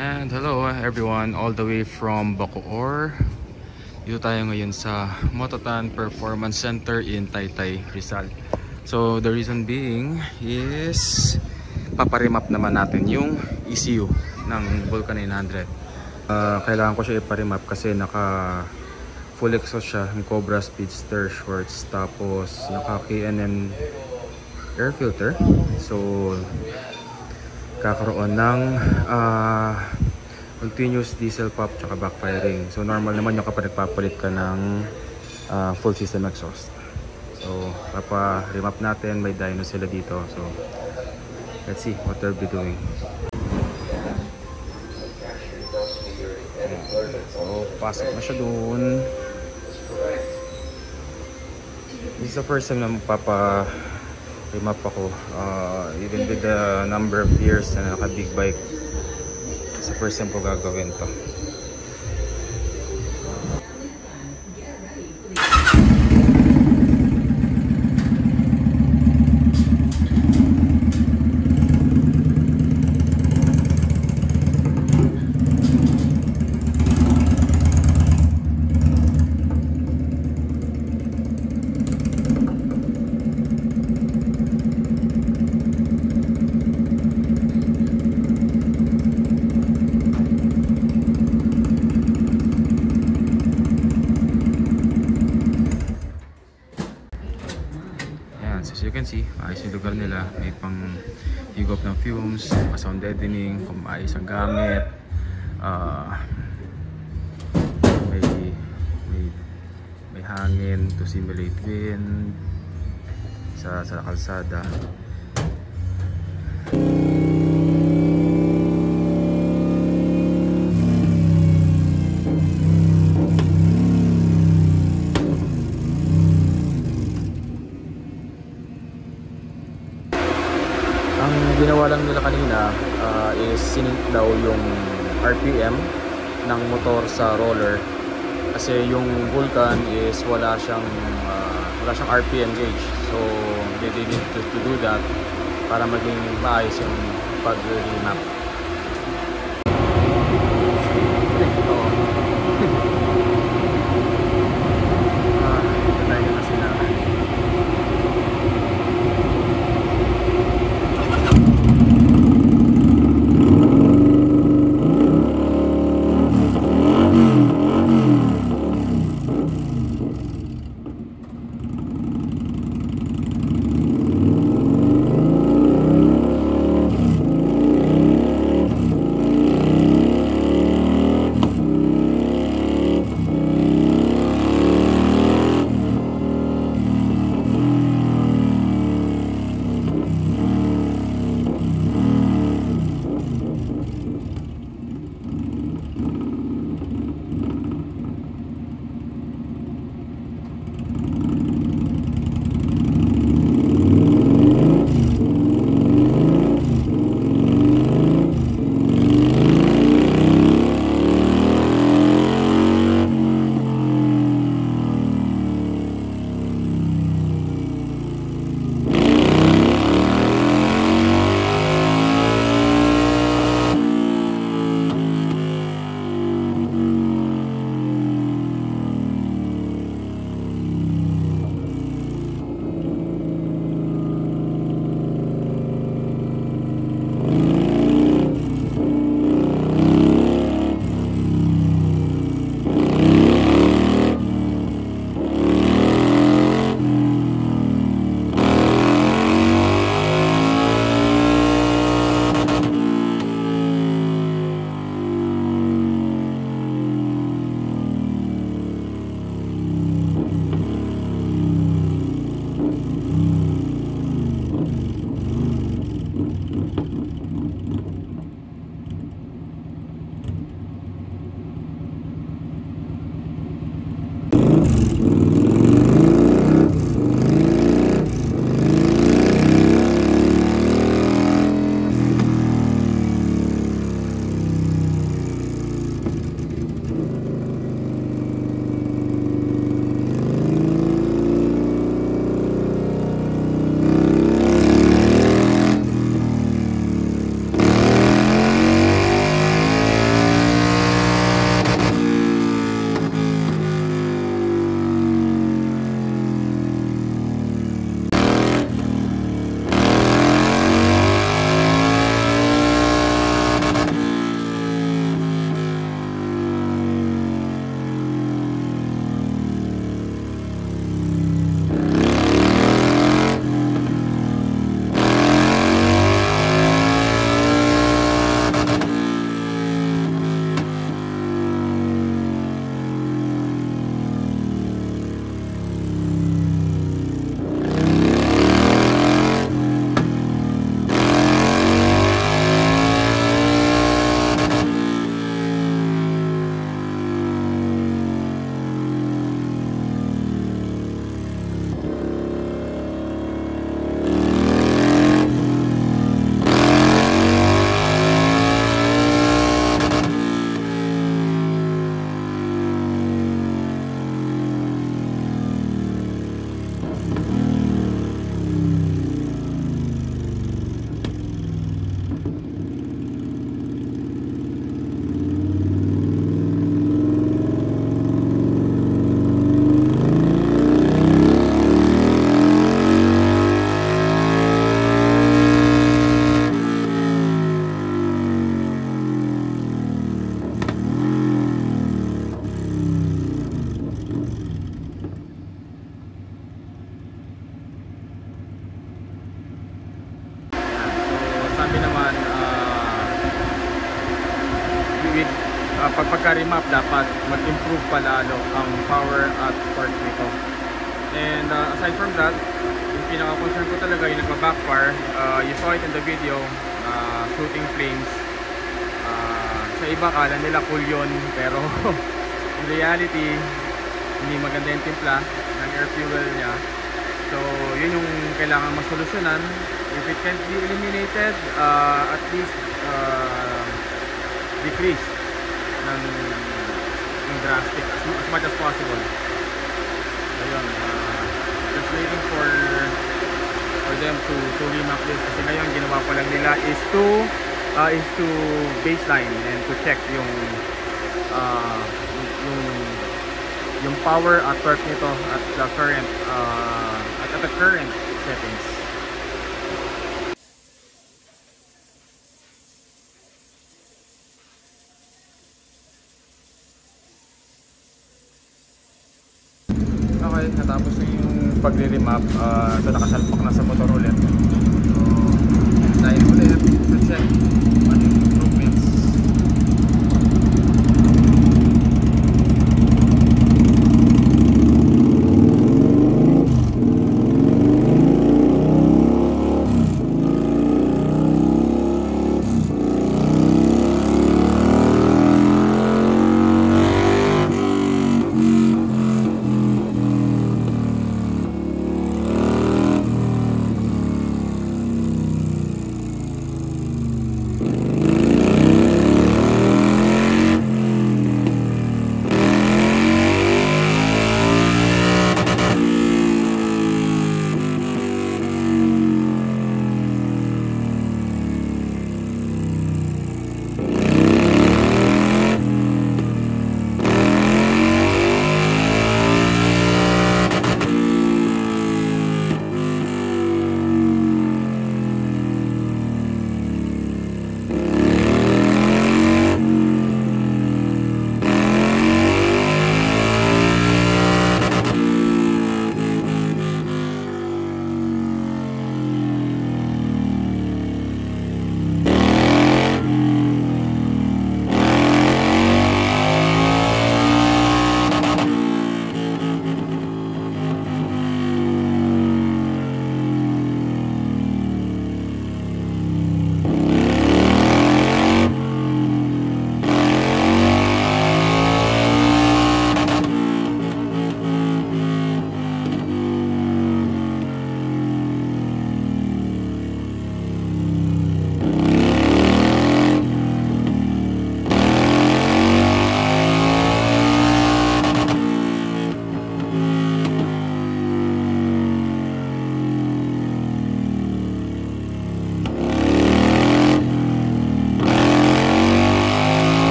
And hello everyone, all the way from Bacoor. Dito tayo ngayon sa Mototan Performance Center in Taytay, Rizal. So the reason being is paparimap naman natin yung ECU ng Vulcan 900. Kailangan ko siya iparimap kasi naka full exhaust siya, yung Cobra Speedster Schwartz, tapos naka K&N air filter. So kakaroon ng continuous diesel pop tsaka backfiring. So normal naman yung kapag nagpapalit ka ng full system exhaust. So papa-remap natin, may dyno sila dito. So let's see what they'll be doing. So pasok na siya doon. This is the first time na magpapa-remap ako. Even with the number of years na naka-big bike, sa first time ko gagawin to. As you can see, maayos yung lugar nila. May pang higop ng fumes, sound deadening, kung maayos ang gamit. May hangin to simulate wind sa kalsada. Ang ginawa lang nila kanina is sinink daw yung RPM ng motor sa roller, kasi yung Vulcan is wala siyang RPM gauge. So they need to do that para maging maayos yung pag-remap. pagka-remap dapat mag-improve palalo ang power at torque nito. And aside from that, yung pinaka-concern ko talaga yung nagpa-backfire. You saw it in the video, shooting flames. Sa iba kala nila cool yun, pero in reality hindi maganda yung timpla ng air fuel niya. So yun yung kailangan masolusyonan. If it can't be eliminated, at least decrease ng drastic as much as possible. So yun, just waiting for them to remap this, kasi ngayon ginawa pa lang nila is to baseline and to check yung power at torque nito at the current at the current settings. Okay, natapos na yung pagre-remap. So nakasalpak na sa motor ulit. So dahil ulit to check ano yung improvements.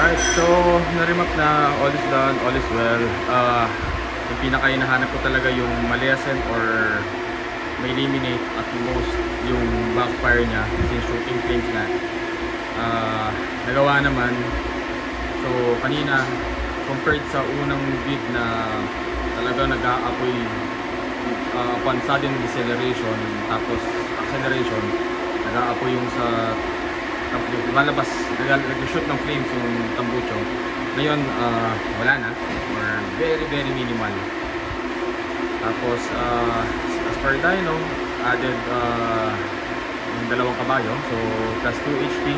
Alright, so na-remap na, all is done, all is well. Yung pinaka-hinahanap ko talaga yung ma-lessen or ma-eliminate at most yung backfire niya, kasi yung shooting flames nga. Nagawa naman. So kanina, compared sa unang vid na talaga nag-aapoy upon sudden deceleration, tapos acceleration, nag-aapoy yung sa lumalabas, nag-shoot ng flames yung tambucho. Ngayon, wala na, or very very minimal. Tapos as per dyno, added yung 2 kabayo, so plus 2 HP.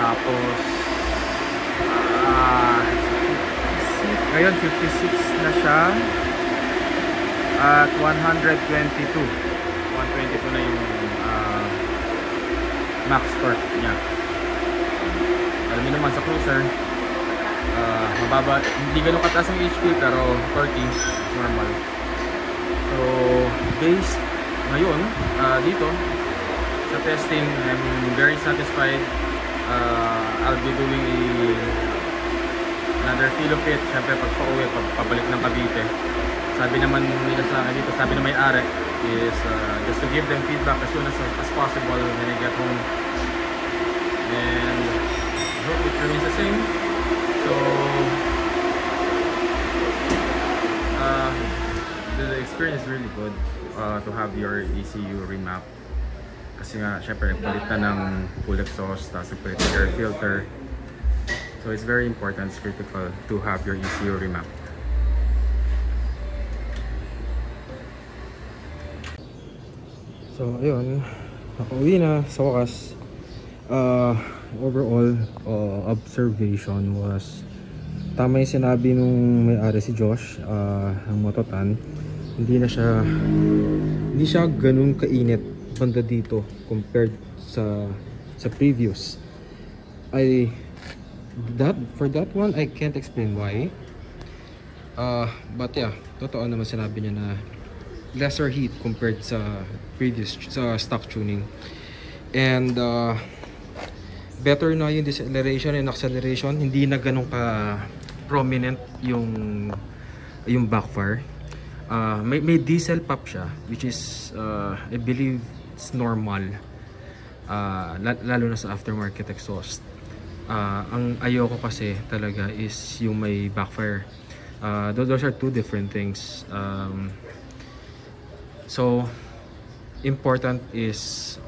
Tapos ngayon 56 na siya at 122 na yung max torque niya. Alam niyo naman sa cruiser, mababa, hindi ganun kataas ang HP pero torque normal. So based ngayon dito sa testing. I'm very satisfied. I'll be doing another feel of it. Siyempre pag pauwi, pabalik ng Cavite. Sabi naman nila sa akin dito, sabi na may-ari is just to give them feedback as soon as possible when I get home. And I hope it remains the same. So the experience is really good to have your ECU remap. Kasi nga, syempre, nagpalit na ng full exhaust, tapos nagpalit ng air filter. So it's very important, it's critical to have your ECU remap. So ayun, nakauwi na sa wakas. Overall observation was tama yung sinabi nung may-ari si Josh ng Mototan. Hindi siya ganun kainit banda dito compared sa previous. For that one I can't explain why. But yeah, totoo naman sinabi niya na lesser heat compared sa previous sa stock tuning. And better na yung deceleration and acceleration, hindi na ganun ka prominent yung backfire. May diesel pop siya, which is I believe it's normal, lalo na sa aftermarket exhaust. Ang ayoko kasi talaga is yung may backfire. Those are two different things. So important is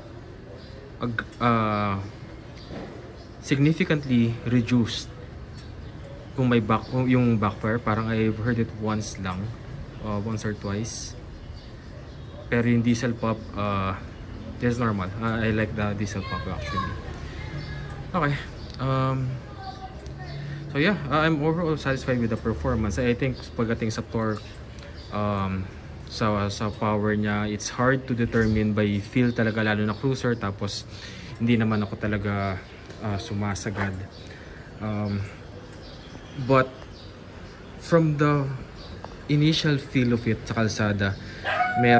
significantly reduced kung yung backfire. Parang I've heard it once lang, once or twice. Pero yung diesel pop, is normal. I like the diesel pop actually. Okay. So yeah, I'm overall satisfied with the performance. I think pagdating sa torque, sa power niya, it's hard to determine by feel talaga, lalo na cruiser. Tapos hindi naman ako talaga sumasagad. But from the initial feel of it sa kalsada, may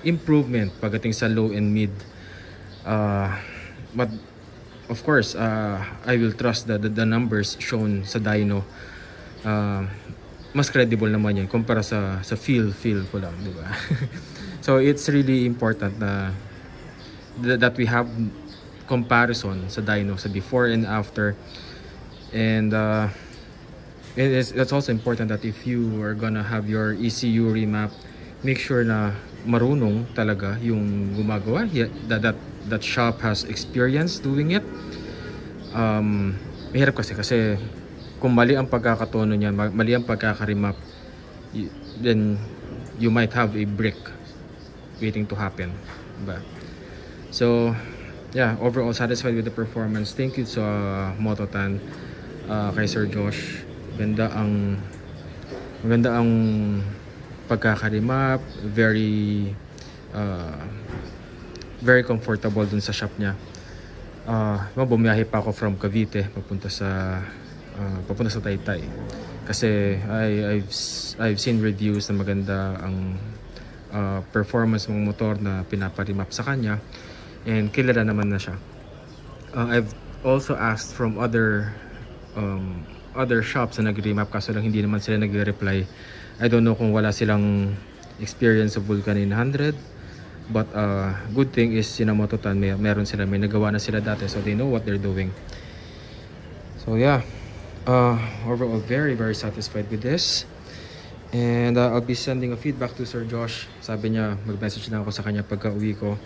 improvement pagdating sa low and mid. But of course, I will trust the numbers shown sa dyno. Mas credible naman yan kumpara sa feel ko lang, di ba? So it's really important na that we have comparison sa dyno, sa before and after. And it's also important that if you are gonna have your ECU remap, make sure na marunong talaga yung gumagawa, that shop has experience doing it. Mahirap kasi kung mali ang pagkakatono niya, mali ang pagkakarimap, then you might have a break waiting to happen, diba? So yeah, overall satisfied with the performance. Thank you sa Mototan, kay Sir Josh. Maganda ang pagkakarimap, very comfortable dun sa shop niya. Bumiyahe pa ako from Cavite papunta sa Taytay kasi I've seen reviews na maganda ang performance ng motor na pinaparimap sa kanya, and kilala naman na siya. I've also asked from other shops na nag-remap, kaso lang hindi naman sila nagre-reply. I don't know kung wala silang experience of Vulcan 900, but good thing is Mototan, may nagawa na sila dati, so they know what they're doing. So yeah, overall very satisfied with this, and I'll be sending a feedback to Sir Josh. Sabi niya mag-message na ako sa kanya pagka uwi ko.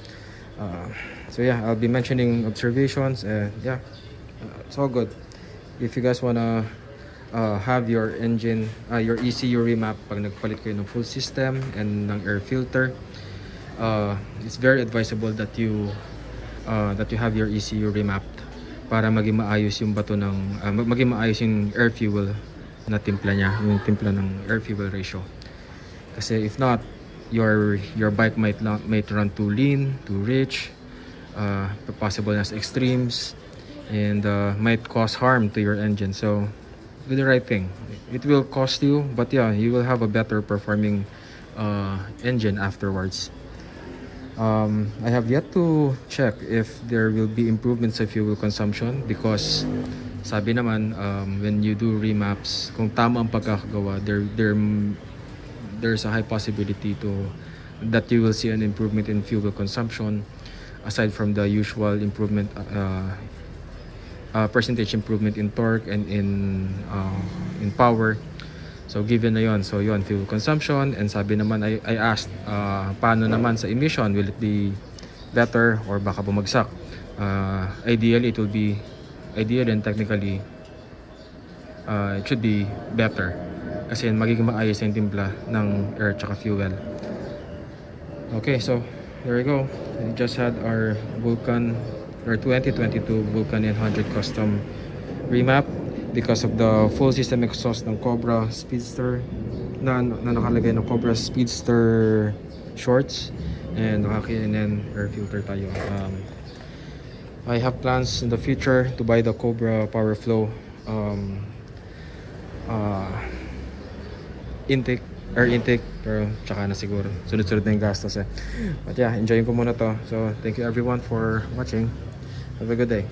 So yeah, I'll be mentioning observations, and yeah, it's all good. If you guys wanna have your engine, your ECU remap pag nagpalit kayo ng full system and ng air filter, it's very advisable that you have your ECU remapped para maging maayos yung bato ng maging maayos yung air fuel na timpla niya, yung timpla ng air fuel ratio. Kasi if not, your bike might run too lean, too rich, possible na extremes, and might cause harm to your engine. So do the right thing. It will cost you, but yeah, you will have a better performing engine afterwards. I have yet to check if there will be improvements of fuel consumption because sabi naman when you do remaps, kung tama ang pagkakagawa, there's a high possibility that you will see an improvement in fuel consumption aside from the usual improvement, percentage improvement in torque and in power. So given na yon, so yon, fuel consumption, and sabi naman, I asked paano naman sa emission, will it be better or baka bumagsak? Ideally it will be ideal, and technically it should be better kasi magiging maayos yung timpla ng air tsaka fuel. Okay, so there we go. We just had our Vulcan or 2022 Vulcan N100 custom remap because of the full system exhaust ng Cobra Speedster na nakalagay ng Cobra Speedster shorts, and naka-K&N air filter tayo. I have plans in the future to buy the Cobra Powerflow air intake, pero tsaka na siguro sunod-sunod na yung gastos but yeah, enjoyin ko muna to. So thank you everyone for watching. Have a good day.